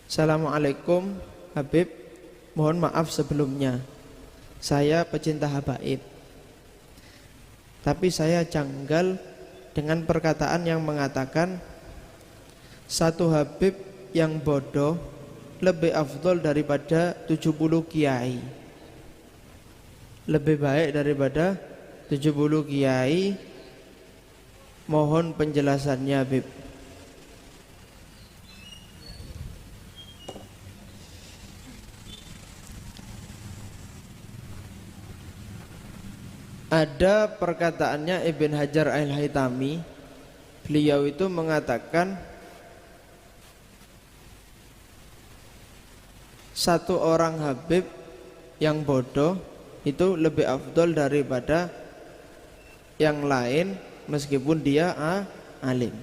Assalamualaikum Habib, mohon maaf sebelumnya. Saya pecinta habaib, tapi saya janggal dengan perkataan yang mengatakan satu habib yang bodoh lebih afdol daripada 70 kiai. Lebih baik daripada 70 kiai. Mohon penjelasannya Habib. Ada perkataannya Ibn Hajar Al-Haytami. Beliau itu mengatakan satu orang habib yang bodoh itu lebih afdol daripada yang lain meskipun dia alim.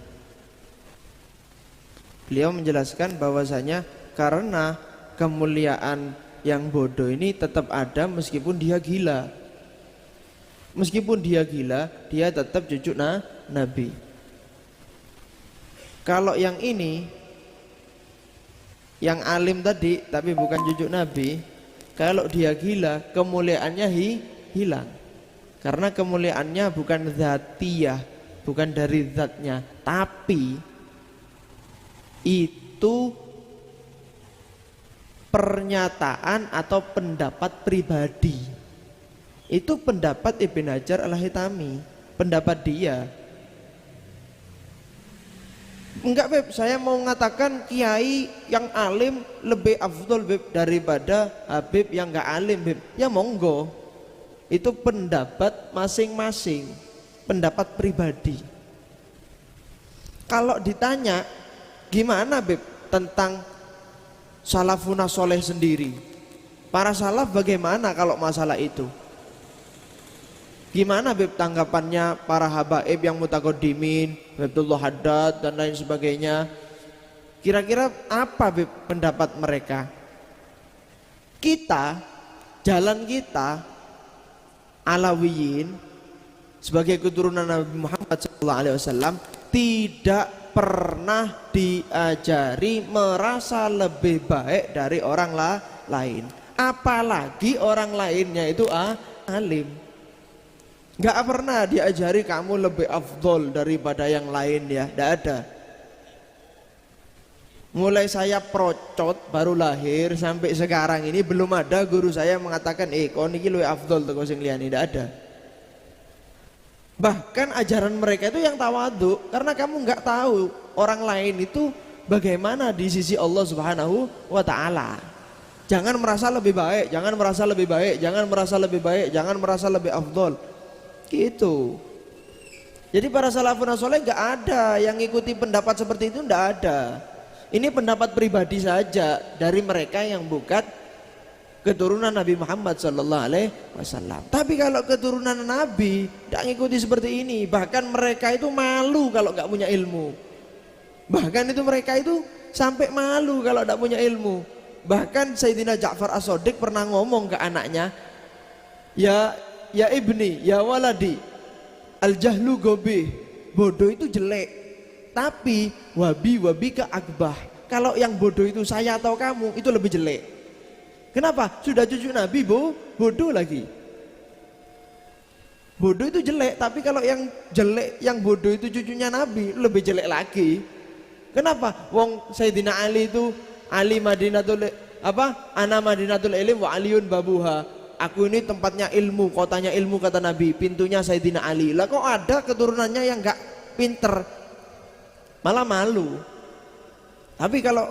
Beliau menjelaskan bahwasanya karena kemuliaan yang bodoh ini tetap ada meskipun dia gila. Meskipun dia gila, dia tetap cucu Nabi. Kalau yang ini, yang alim tadi tapi bukan cucu Nabi, kalau dia gila, kemuliaannya hilang. Karena kemuliaannya bukan zatiyah, bukan dari zatnya, tapi itu pernyataan atau pendapat pribadi. Itu pendapat Ibn Hajar Al-Haytami, pendapat dia. Enggak Beb, saya mau mengatakan kiai yang alim lebih afdol Beb daripada habib yang enggak alim Beb. Ya monggo, itu pendapat masing-masing, pendapat pribadi. Kalau ditanya gimana Beb tentang salafuna soleh sendiri, para salaf bagaimana kalau masalah itu? Gimana Beb tanggapannya para habaib yang mutaqaddimin, Abdullah Haddad dan lain sebagainya? Kira-kira apa Beb pendapat mereka? Kita, jalan kita Alawiyin sebagai keturunan Nabi Muhammad SAW tidak pernah diajari merasa lebih baik dari orang lain. Apalagi orang lainnya itu alim. Gak pernah diajari kamu lebih afdol daripada yang lain ya, gak ada. Mulai saya procot baru lahir sampai sekarang ini belum ada guru saya mengatakan kau niki luwih afdol teko sing liyane, gak ada. Bahkan ajaran mereka itu yang tawadhu, karena kamu gak tahu orang lain itu bagaimana di sisi Allah Subhanahu wa taala. Jangan merasa lebih baik, jangan merasa lebih baik, jangan merasa lebih baik, jangan merasa lebih afdol. Gitu. Jadi para salafun soleh nggak ada yang ngikuti pendapat seperti itu, nggak ada. Ini pendapat pribadi saja dari mereka yang bukan keturunan Nabi Muhammad SAW. Tapi kalau keturunan Nabi nggak ngikuti seperti ini, bahkan mereka itu malu kalau nggak punya ilmu. Bahkan itu mereka itu sampai malu kalau nggak punya ilmu. Bahkan Sayyidina Ja'far As-Shadiq pernah ngomong ke anaknya, Ya ibni, ya waladi, al-jahlu gobih, bodoh itu jelek, tapi wabi ke akbah. Kalau yang bodoh itu saya atau kamu, itu lebih jelek. Kenapa? Sudah cucu Nabi bodoh lagi. Bodoh itu jelek, tapi kalau yang jelek, yang bodoh itu cucunya Nabi, lebih jelek lagi. Kenapa? Wong Sayyidina Ali itu, Ali Madinatul Ana Madinatul Ilm wa Aliun babuha. Aku ini tempatnya ilmu, kotanya ilmu kata Nabi, pintunya Sayyidina Ali. Lah kok ada keturunannya yang gak pinter, malah malu. Tapi kalau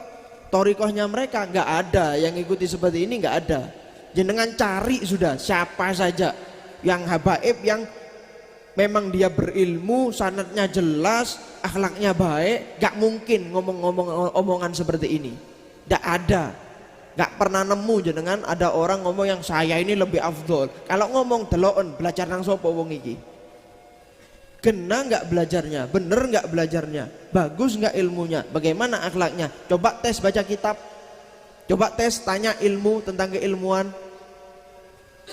torikohnya mereka gak ada yang ikuti seperti ini, gak ada. Jenengan cari sudah siapa saja yang habaib yang memang dia berilmu, sanadnya jelas, akhlaknya baik, gak mungkin ngomong-ngomong omongan seperti ini. Gak ada. Gak pernah nemu jenengan ada orang ngomong yang saya ini lebih afdol. Kalau ngomong delokon belajar nang sapa wong iki? Kena gak belajarnya? Bener gak belajarnya? Bagus gak ilmunya? Bagaimana akhlaknya? Coba tes baca kitab. Coba tes tanya ilmu tentang keilmuan.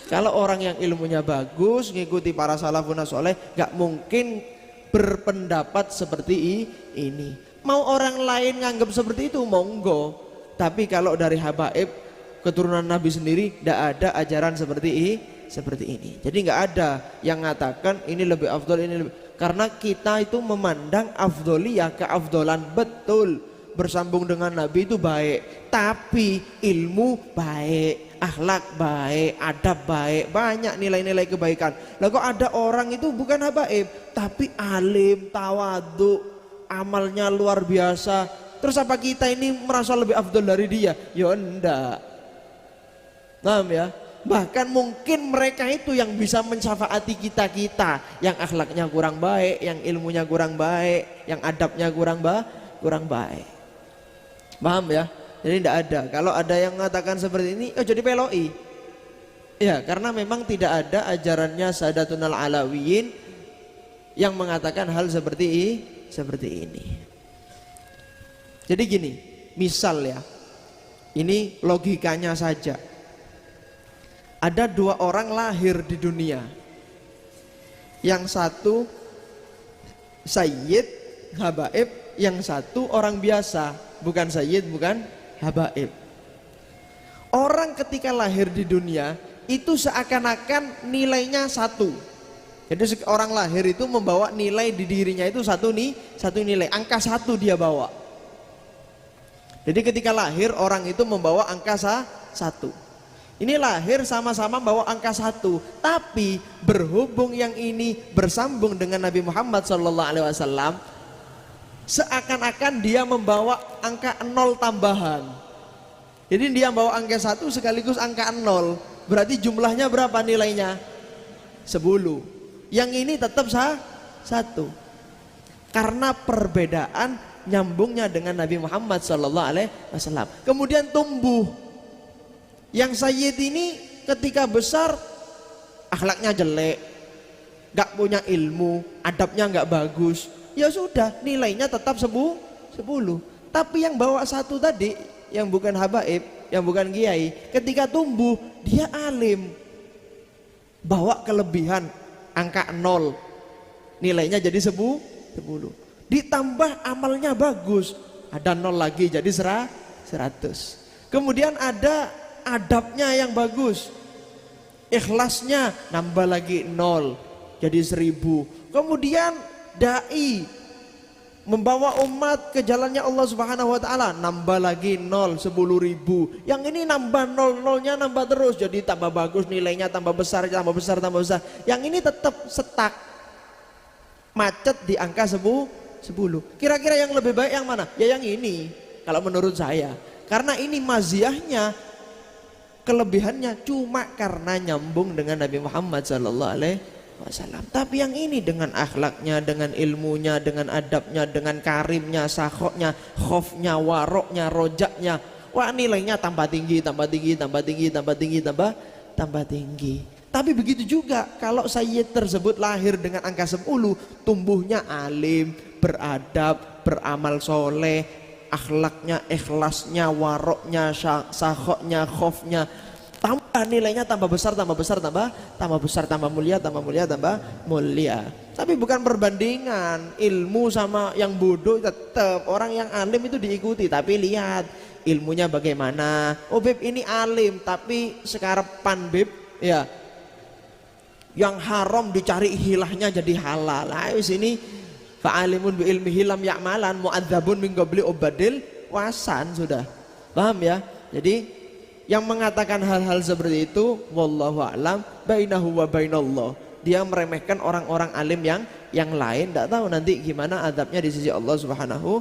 Kalau orang yang ilmunya bagus ngikuti para salafun soleh, gak mungkin berpendapat seperti ini. Mau orang lain nganggap seperti itu monggo. Tapi kalau dari habaib keturunan Nabi sendiri tidak ada ajaran seperti ini. Jadi nggak ada yang mengatakan ini lebih afdol, ini lebih, karena kita itu memandang afdoliyah, keafdolan betul bersambung dengan Nabi itu baik, tapi ilmu baik, akhlak baik, adab baik, banyak nilai-nilai kebaikan. Lah kok ada orang itu bukan habaib tapi alim, tawadhu, amalnya luar biasa, terus apa kita ini merasa lebih afdol dari dia? Ya enggak. Paham ya? Bahkan mungkin mereka itu yang bisa mensyafaati kita yang akhlaknya kurang baik, yang ilmunya kurang baik, yang adabnya kurang baik. Paham ya? Jadi tidak ada. Kalau ada yang mengatakan seperti ini, jadi peloi. Ya, karena memang tidak ada ajarannya Sadatunal Alawiyin yang mengatakan hal seperti ini. Jadi gini, misal ya, ini logikanya saja. Ada dua orang lahir di dunia. Yang satu sayyid, habaib, yang satu orang biasa, bukan sayyid, bukan habaib. Orang ketika lahir di dunia itu seakan-akan nilainya satu. Jadi orang lahir itu membawa nilai di dirinya itu satu nilai, angka satu dia bawa. Jadi ketika lahir orang itu membawa angka satu. Ini lahir sama-sama bawa angka satu, tapi berhubung yang ini bersambung dengan Nabi Muhammad SAW, seakan-akan dia membawa angka 0 tambahan. Jadi dia bawa angka 1 sekaligus angka 0. Berarti jumlahnya berapa nilainya? 10. Yang ini tetap 1. Karena perbedaan nyambungnya dengan Nabi Muhammad SAW. Kemudian tumbuh. Yang sayyid ini ketika besar akhlaknya jelek, gak punya ilmu, adabnya gak bagus, ya sudah nilainya tetap 10. Tapi yang bawa satu tadi, yang bukan habaib, yang bukan kiai, ketika tumbuh dia alim, bawa kelebihan angka 0, nilainya jadi 10. Ditambah amalnya bagus, ada 0 lagi jadi 100. Kemudian ada adabnya yang bagus, ikhlasnya nambah lagi 0 jadi 1000. Kemudian dai membawa umat ke jalannya Allah Subhanahu wa taala, nambah lagi 0, 10.000. Yang ini nambah 0-0-nya nambah terus, jadi tambah bagus nilainya, tambah besar. Yang ini tetap stuck, macet di angka 10. Kira-kira yang lebih baik yang mana? Ya yang ini kalau menurut saya, karena ini maziyahnya, kelebihannya cuma karena nyambung dengan Nabi Muhammad SAW. Tapi yang ini dengan akhlaknya, dengan ilmunya, dengan adabnya, dengan karimnya, sakhoknya, khofnya, waroknya, rojaknya, wah nilainya tambah tinggi. Tapi begitu juga kalau sayyid tersebut lahir dengan angka 10, tumbuhnya alim, beradab, beramal soleh, akhlaknya, ikhlasnya, waroknya, sakhoknya, khofnya, tambah nilainya tambah besar, tambah mulia. Tapi bukan perbandingan ilmu sama yang bodoh, tetap orang yang alim itu diikuti, tapi lihat ilmunya bagaimana. Oh beb ini alim tapi sekarapan beb ya, yang haram dicari hilahnya jadi halal. Ayo sini fa'alimun bi ilmihi lam ya'malan mu'adzabun min qabli ubadil wasan. Sudah paham ya? Jadi yang mengatakan hal-hal seperti itu wallahu a'lam bainahu wa bainallah, dia meremehkan orang-orang alim yang lain, tidak tahu nanti gimana adabnya di sisi Allah Subhanahu